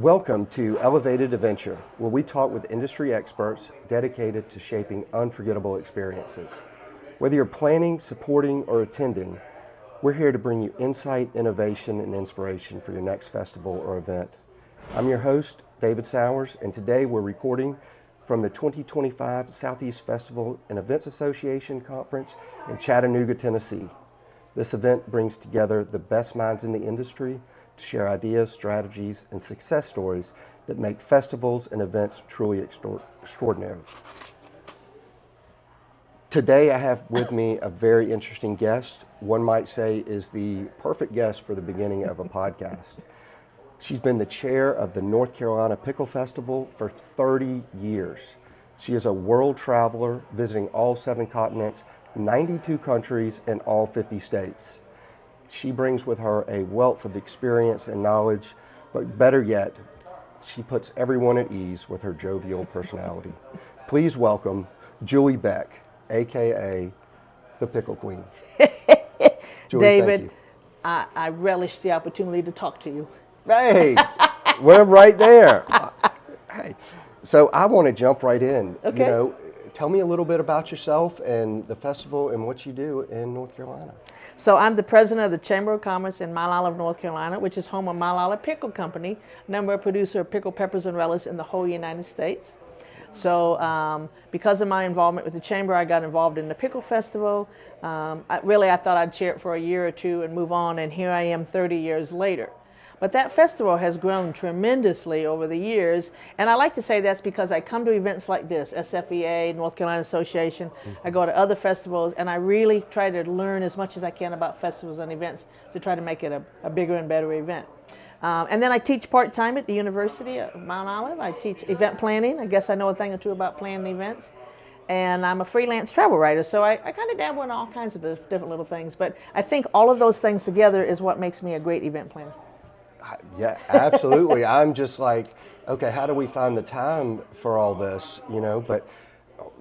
Welcome to Elevated Eventure, where we talk with industry experts dedicated to shaping unforgettable experiences. Whether you're planning, supporting, or attending, we're here to bring you insight, innovation, and inspiration for your next festival or event. I'm your host, David Sauers, and today we're recording from the 2025 Southeast Festival and Events Association Conference in Chattanooga, Tennessee. This event brings together the best minds in the industry to share ideas, strategies, and success stories that make festivals and events truly extraordinary. Today I have with me a very interesting guest. One might say is the perfect guest for the beginning of a podcast. She's been the chair of the North Carolina Pickle Festival for 30 years. She is a world traveler visiting all 7 continents, 92 countries, and all 50 states. She brings with her a wealth of experience and knowledge, but better yet, she puts everyone at ease with her jovial personality. Please welcome Julie Beck, AKA the Pickle Queen. Julie, David, I relish the opportunity to talk to you. Hey, we're right there. Hey, so I want to jump right in. Okay. You know, tell me a little bit about yourself and the festival and what you do in North Carolina. So I'm the president of the Chamber of Commerce in Mile Olive, North Carolina, which is home of Mile Olive Pickle Company, number one producer of pickle peppers and relish in the whole United States. So because of my involvement with the Chamber, I got involved in the Pickle Festival. I thought I'd chair it for a year or two and move on, and here I am 30 years later. But that festival has grown tremendously over the years, and I like to say that's because I come to events like this, SFEA, North Carolina Association. I go to other festivals, and I really try to learn as much as I can about festivals and events to try to make it a bigger and better event. And then I teach part-time at the University of Mount Olive. I teach event planning. I guess I know a thing or two about planning events. And I'm a freelance travel writer, so I kind of dabble in all kinds of different little things. But I think all of those things together is what makes me a great event planner. Yeah, absolutely. I'm just like, okay, how do we find the time for all this, you know? But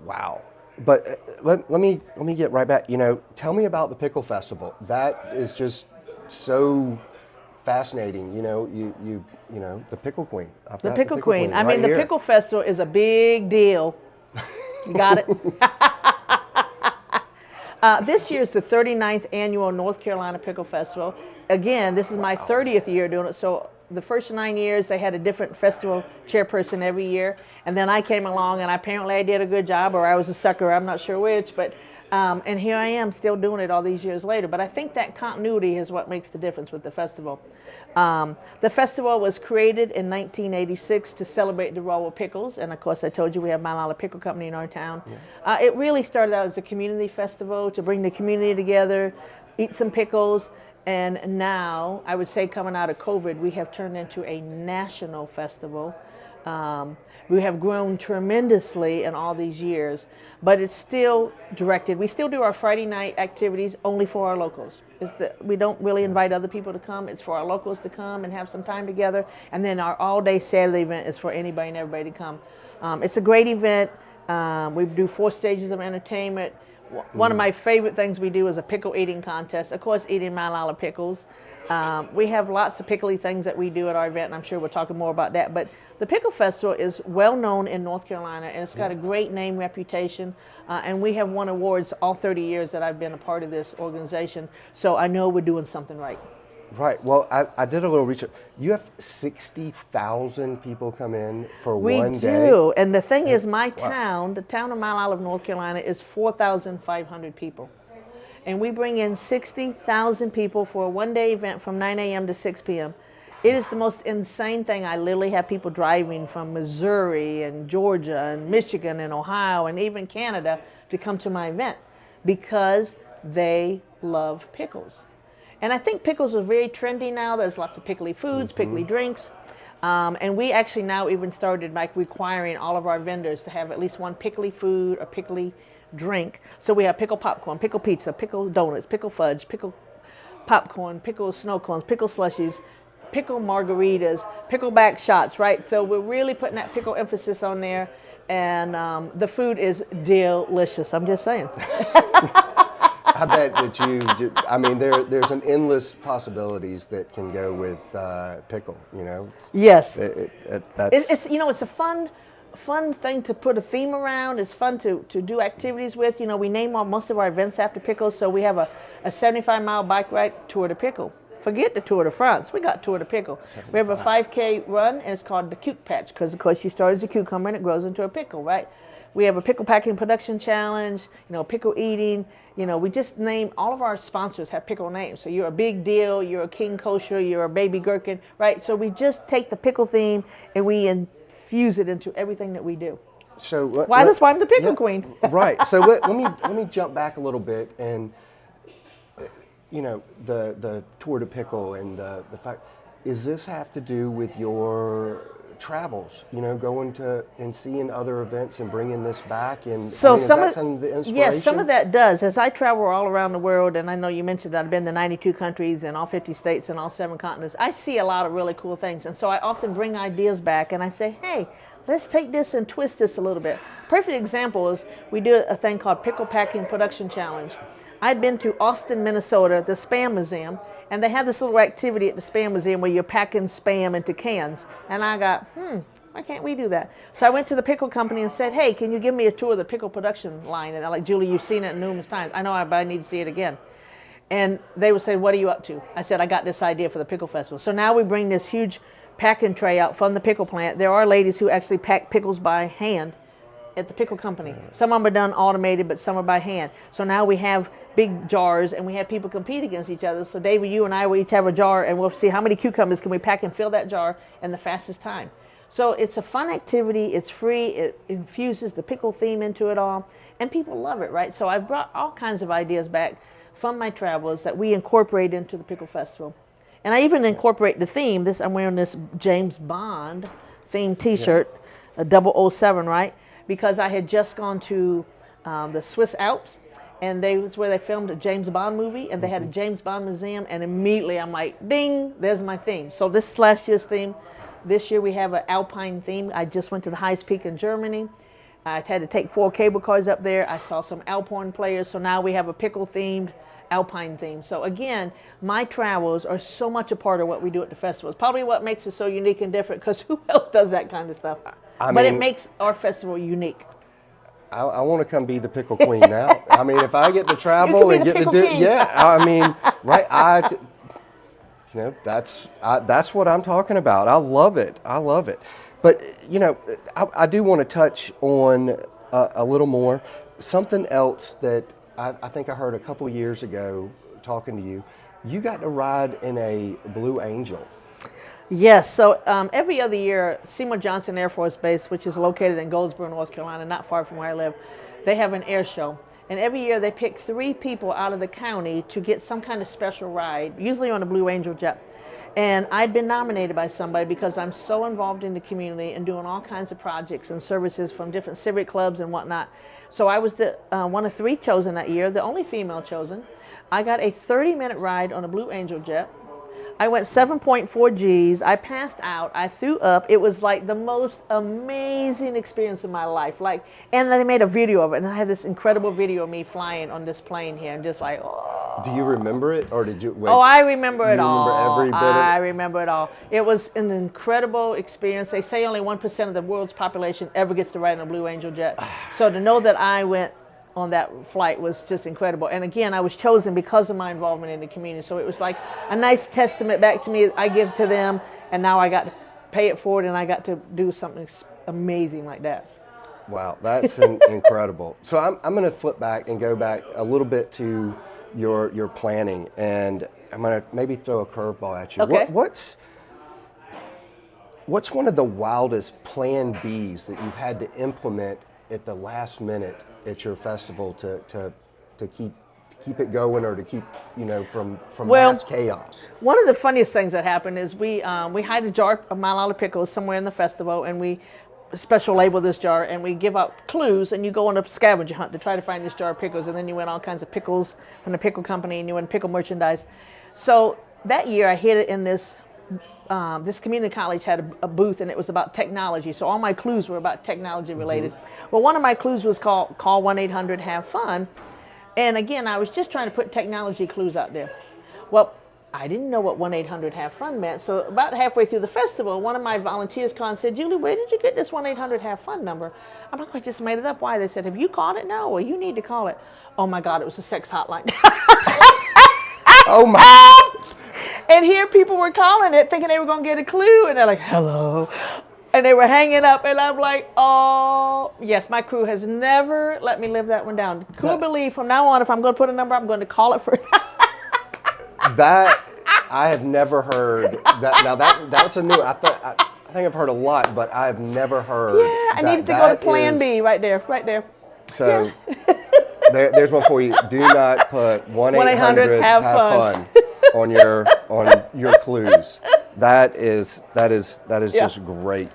wow. But let me get right back. You know, tell me about the Pickle Festival. That is just so fascinating. You know, you know, the Pickle Queen. The Pickle Queen. I mean, the Pickle Festival is a big deal. You got it? This year is the 39th annual North Carolina Pickle Festival. Again, this is my 30th year doing it, so the first 9 years they had a different festival chairperson every year, and then I came along and apparently I did a good job, or I was a sucker, I'm not sure which, but and here I am still doing it all these years later. But I think that continuity is what makes the difference with the festival. The festival was created in 1986 to celebrate the role of pickles, and of course I told you we have Mile Olive Pickle Company in our town. Yeah. It really started out as a community festival to bring the community together, eat some pickles. And now, I would say coming out of COVID, we have turned into a national festival. We have grown tremendously in all these years, but it's still directed. We still do our Friday night activities only for our locals. We don't really invite other people to come. It's for our locals to come and have some time together. And then our all-day Saturday event is for anybody and everybody to come. It's a great event. We do 4 stages of entertainment. One of my favorite things we do is a pickle eating contest. Of course, eating Mile Olive pickles. We have lots of pickly things that we do at our event, and I'm sure we'll talk more about that. But the Pickle Festival is well known in North Carolina, and it's got a great name, reputation, and we have won awards all 30 years that I've been a part of this organization, so I know we're doing something right. Right. Well, I did a little research. You have 60,000 people come in for one day. We do. And the thing is, my town, the town of Mile Olive, North Carolina, is 4,500 people. And we bring in 60,000 people for a one-day event from 9 a.m. to 6 p.m. It is the most insane thing. I literally have people driving from Missouri and Georgia and Michigan and Ohio and even Canada to come to my event because they love pickles. And I think pickles are very trendy now. There's lots of pickly foods, pickly drinks. And we actually now even started like requiring all of our vendors to have at least one pickly food or pickly drink. So we have pickle popcorn, pickle pizza, pickle donuts, pickle fudge, pickle popcorn, pickle snow cones, pickle slushies, pickle margaritas, pickleback shots, right? So we're really putting that pickle emphasis on there. And the food is delicious, I'm just saying. I bet that I mean, there's an endless possibilities that can go with pickle, you know? Yes. That's... It's it's a fun thing to put a theme around. It's fun to do activities with. You know, we name most of our events after pickles. So we have a 75-mile bike ride, Tour de Pickle. Forget the Tour de France. We got Tour de Pickle. 75. We have a 5K run, and it's called the Cuke Patch because, of course, you start as a cucumber and it grows into a pickle, right? We have a pickle packing production challenge, pickle eating. We just name, all of our sponsors have pickle names. So you're a Big Dill, you're a King Kosher, you're a Baby Gherkin, right? So we just take the pickle theme and we infuse it into everything that we do. So that's why I'm the Pickle Queen. Right. So let me jump back a little bit, and the Tour de Pickle and the fact, is this have to do with your travels, going to and seeing other events and bringing this back? And so is that some of the inspiration? Yes, some of that does. As I travel all around the world, and I know you mentioned that I've been to 92 countries and all 50 states and all 7 continents, I see a lot of really cool things. And so I often bring ideas back and I say, hey, let's take this and twist this a little bit. Perfect example is we do a thing called Pickle Packing Production Challenge. I'd been to Austin, Minnesota, the Spam Museum, and they had this little activity at the Spam Museum where you're packing Spam into cans. And I got, why can't we do that? So I went to the pickle company and said, hey, can you give me a tour of the pickle production line? And I'm like, Julie, you've seen it numerous times. I know, but I need to see it again. And they would say, what are you up to? I said, I got this idea for the Pickle Festival. So now we bring this huge packing tray out from the pickle plant. There are ladies who actually pack pickles by hand at the pickle company. Some of them are done automated, but some are by hand. So now we have big jars and we have people compete against each other. So David, you and I will each have a jar and we'll see how many cucumbers can we pack and fill that jar in the fastest time. So it's a fun activity, it's free, it infuses the pickle theme into it all, and people love it, right? So I brought all kinds of ideas back from my travels that we incorporate into the Pickle Festival. And I even incorporate the theme. I'm wearing this James Bond themed t-shirt, a 007, right? Because I had just gone to the Swiss Alps, and was where they filmed a James Bond movie, and they had a James Bond museum, and immediately I'm like, ding, there's my theme. So this is last year's theme. This year we have an Alpine theme. I just went to the highest peak in Germany. I had to take 4 cable cars up there. I saw some Alphorn players, so now we have a pickle-themed Alpine theme. So again, my travels are so much a part of what we do at the festival. It's probably what makes it so unique and different, because who else does that kind of stuff? But it makes our festival unique. I want to come be the Pickle Queen now. I mean, if I get to travel and get to do, right? That's what I'm talking about. I love it. But I do want to touch on a little more something else that I think I heard a couple years ago talking to you. You got to ride in a Blue Angel. Yes, so every other year, Seymour Johnson Air Force Base, which is located in Goldsboro, North Carolina, not far from where I live, they have an air show. And every year they pick 3 people out of the county to get some kind of special ride, usually on a Blue Angel jet. And I'd been nominated by somebody because I'm so involved in the community and doing all kinds of projects and services from different civic clubs and whatnot. So I was the one of 3 chosen that year, the only female chosen. I got a 30-minute ride on a Blue Angel jet. I went 7.4 Gs. I passed out. I threw up. It was like the most amazing experience of my life. And then they made a video of it, and I had this incredible video of me flying on this plane here, and just like, oh. Do you remember it, or did you? Wait, oh, I remember it all. Remember every bit of it? I remember it all. It was an incredible experience. They say only 1% of the world's population ever gets to ride in a Blue Angel jet. So to know that I went on that flight was just incredible. And again, I was chosen because of my involvement in the community. So it was like a nice testament back to me. I give to them, and now I got to pay it forward, and I got to do something amazing like that. Wow, that's incredible. So I'm going to flip back and go back a little bit to your planning, and I'm going to maybe throw a curveball at you. Okay. What's one of the wildest plan Bs that you've had to implement at the last minute at your festival to keep it going, or to keep from mass chaos? One of the funniest things that happened is we hide a jar of Mile Island pickles somewhere in the festival, and we special label this jar, and we give out clues, and you go on a scavenger hunt to try to find this jar of pickles, and then you win all kinds of pickles from the pickle company, and you win pickle merchandise. So that year I hid it in this community college had a booth, and it was about technology. So all my clues were about technology related. Well, one of my clues was called 1-800-HAVE-FUN. And again, I was just trying to put technology clues out there. Well, I didn't know what 1-800-HAVE-FUN meant. So about halfway through the festival, one of my volunteers called and said, Julie, where did you get this 1-800-HAVE-FUN number? I'm like, I just made it up. Why? They said, have you called it? No, well, you need to call it. Oh my God, it was a sex hotline. Oh my. And here people were calling it thinking they were going to get a clue. And they're like, hello. And they were hanging up. And I'm like, oh, yes, my crew has never let me live that one down. Could believe from now on, if I'm going to put a number, I'm going to call it first. That, I have never heard that. Now that's a new, I think I've heard a lot, but I've never heard. Yeah, I needed to go to Plan B right there. So there's one for you. Do not put 1-800-HAVE-FUN on your clues. That is just great.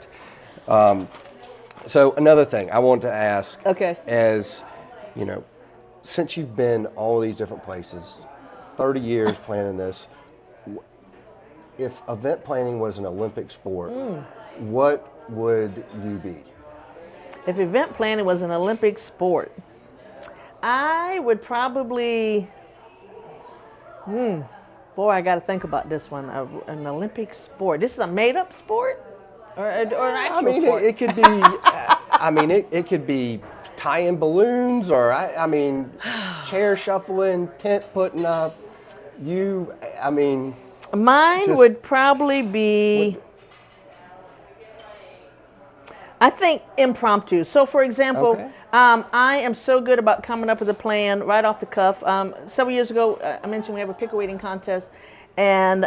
So another thing I want to ask, as you know, since you've been all these different places, 30 years planning this, if event planning was an Olympic sport, what would you be? If event planning was an Olympic sport, I would probably, boy, I got to think about this one. An Olympic sport. This is a made-up sport, or an actual sport? It could be. It could be tying balloons, or chair shuffling, tent putting up. Mine would probably be. I think impromptu. So, for example, I am so good about coming up with a plan right off the cuff. Several years ago, I mentioned we have a pickle eating contest, and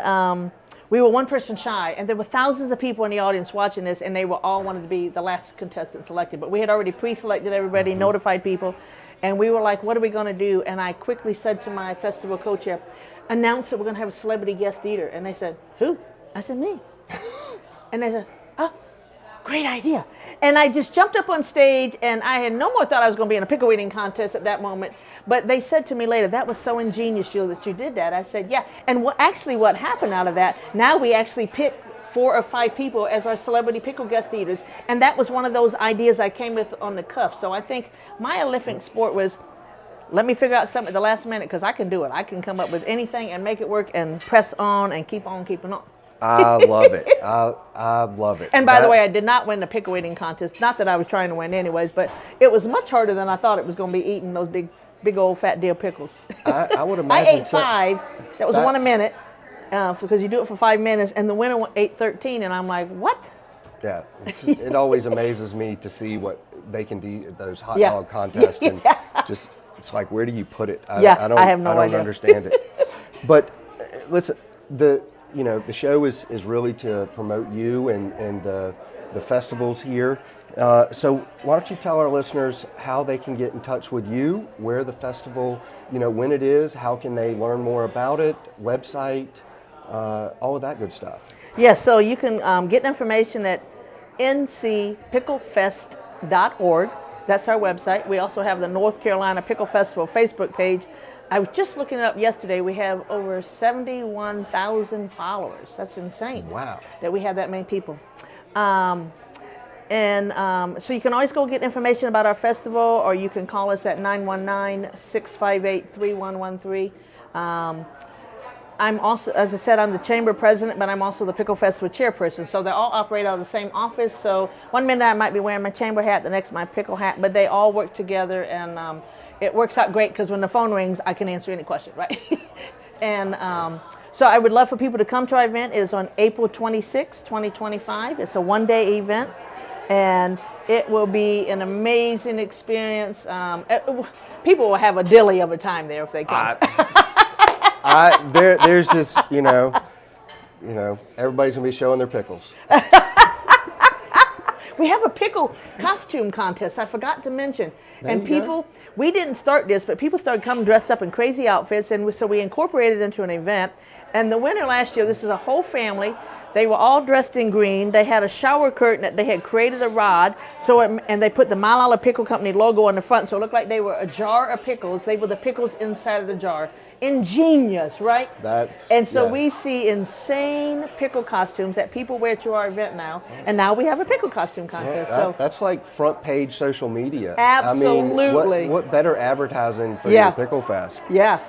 we were one person shy, and there were thousands of people in the audience watching this, and they were all wanted to be the last contestant selected. But we had already pre-selected everybody, notified people, and we were like, what are we going to do? And I quickly said to my festival co-chair, announce that we're going to have a celebrity guest eater. And they said, who? I said, me. And they said, oh, great idea. And I just jumped up on stage, and I had no more thought I was going to be in a pickle eating contest at that moment. But they said to me later, that was so ingenious, Julie, that you did that. I said, yeah. And what happened out of that, now we actually pick 4 or 5 people as our celebrity pickle guest eaters. And that was one of those ideas I came with on the cuff. So I think my Olympic sport was, let me figure out something at the last minute, because I can do it. I can come up with anything and make it work and press on and keep on keeping on. I love it. I love it. And by the way, I did not win the pickle eating contest. Not that I was trying to win anyways, but it was much harder than I thought it was going to be, eating those big old fat dill pickles. I would imagine. I ate 5. That was 1 a minute, because you do it for 5 minutes, and the winner ate 13, and I'm like, what? Yeah, it always amazes me to see what they can do at those hot dog contests, and just it's like, where do you put it? I have no idea. I don't understand it. But listen, the show is really to promote you and the festivals here. So why don't you tell our listeners how they can get in touch with you, where the festival, when it is, how can they learn more about it, website, all of that good stuff. Yes, so you can get information at ncpicklefest.org. That's our website. We also have the North Carolina Pickle Festival Facebook page. I was just looking it up yesterday. We have over 71,000 followers. That's insane. Wow. That we have that many people. So you can always go get information about our festival, or you can call us at 919-658-3113. I'm also, as I said, I'm the chamber president, but I'm also the Pickle Festival chairperson. So they all operate out of the same office. So one minute I might be wearing my chamber hat, the next my pickle hat, but they all work together, and it works out great, because when the phone rings, I can answer any question, right? And so I would love for people to come to our event. It is on April 26, 2025. It's a one-day event, and it will be an amazing experience. People will have a dilly of a time there if they come. There's just, everybody's gonna be showing their pickles. We have a pickle costume contest, I forgot to mention. And people, we didn't start this, but people started coming dressed up in crazy outfits, and so we incorporated it into an event. And the winner last year, this is a whole family, They were all dressed in green. They had a shower curtain that they had created a rod. And they put the Mile Island Pickle Company logo on the front, so it looked like they were a jar of pickles. They were the pickles inside of the jar. Ingenious, right? And so we see insane pickle costumes that people wear to our event now. And now we have a pickle costume contest. That's like front page social media. Absolutely. I mean, what better advertising for your Pickle Fest? Yeah.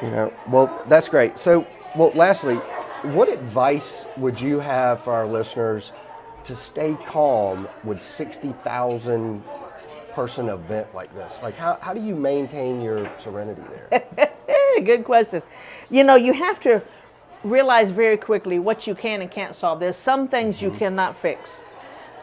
You know, well, that's great. So, well, lastly, what advice would you have for our listeners to stay calm with 60,000 person event like this? Like, how do you maintain your serenity there? Good question. You know, you have to realize very quickly what you can and can't solve. There's some things you cannot fix.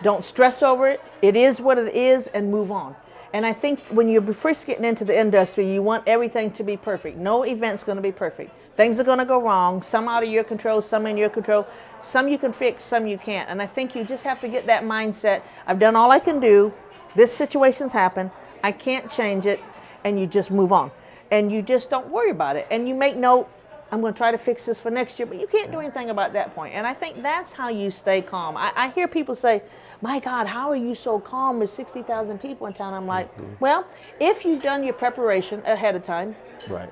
Don't stress over it. It is what it is, and move on. And I think when you're first getting into the industry, you want everything to be perfect. No event's going to be perfect. Things are going to go wrong. Some out of your control, some in your control. Some you can fix, some you can't. And I think you just have to get that mindset. I've done all I can do. This situation's happened. I can't change it. And you just move on. And you just don't worry about it. And you make note, I'm going to try to fix this for next year. But you can't do anything about that point. And I think that's how you stay calm. I hear people say, my God, how are you so calm with 60,000 people in town? I'm like, well, if you've done your preparation ahead of time, right?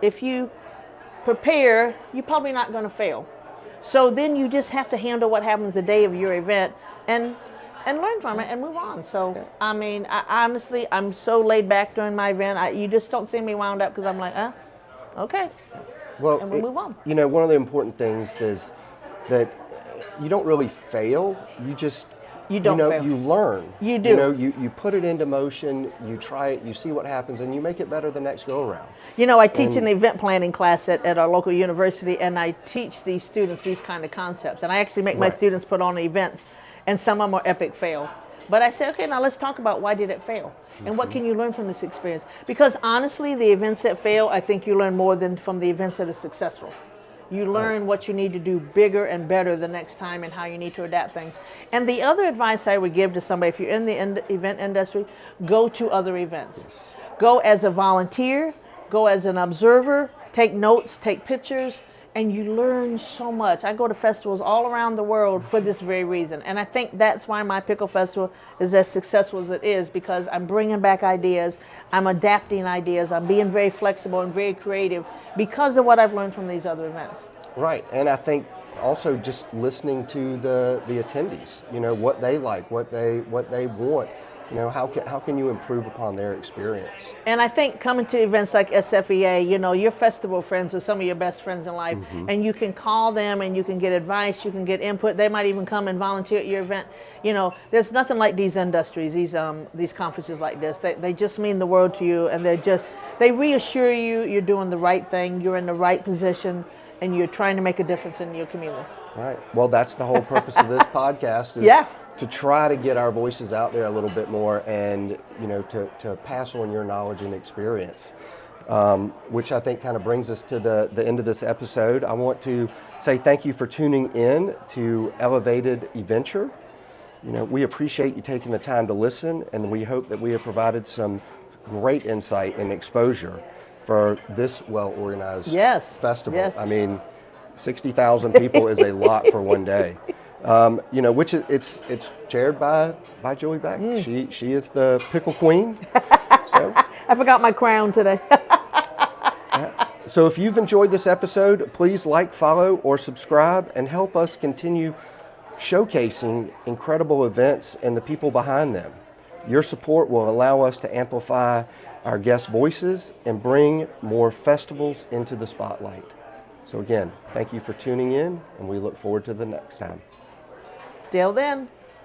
If you prepare, you're probably not going to fail. So then you just have to handle what happens the day of your event and learn from it and move on. So, I mean, honestly, I'm so laid back during my event. You just don't see me wound up because I'm like, okay. Well, and we'll move on. You know, one of the important things is that you don't really fail. You fail. You learn. You do. You know, you put it into motion, you try it, you see what happens, and you make it better the next go around. You know, I teach an event planning class at our local university, and I teach these students these kind of concepts. And I actually make my students put on events, and some of them are epic fail. But I say, okay, now let's talk about why did it fail? And what can you learn from this experience? Because honestly, the events that fail, I think you learn more than from the events that are successful. You learn what you need to do bigger and better the next time and how you need to adapt things. And the other advice I would give to somebody, if you're in the event industry, go to other events. Yes. Go as a volunteer, go as an observer, take notes, take pictures, and you learn so much. I go to festivals all around the world for this very reason. And I think that's why my Pickle Festival is as successful as it is, because I'm bringing back ideas, I'm adapting ideas, I'm being very flexible and very creative because of what I've learned from these other events. Right, and I think also just listening to the attendees, you know, what they like, what they want. You know, how can you improve upon their experience? And I think coming to events like SFEA, you know, your festival friends are some of your best friends in life, and you can call them and you can get advice, you can get input. They might even come and volunteer at your event. You know, there's nothing like these industries, these conferences like this. They just mean the world to you, and they reassure you you're doing the right thing, you're in the right position, and you're trying to make a difference in your community. Right. Well, that's the whole purpose of this podcast is to try to get our voices out there a little bit more, and you know, to pass on your knowledge and experience, which I think kind of brings us to the end of this episode. I want to say thank you for tuning in to Elevated Eventure. You know, we appreciate you taking the time to listen, and we hope that we have provided some great insight and exposure for this well-organized festival. Yes. I mean, 60,000 people is a lot for one day. You know, which it's chaired by Julie Beck. She is the Pickle Queen. So I forgot my crown today. So if you've enjoyed this episode, please like, follow, or subscribe, and help us continue showcasing incredible events and the people behind them. Your support will allow us to amplify our guest voices and bring more festivals into the spotlight. So again, thank you for tuning in, and we look forward to the next time. Till then.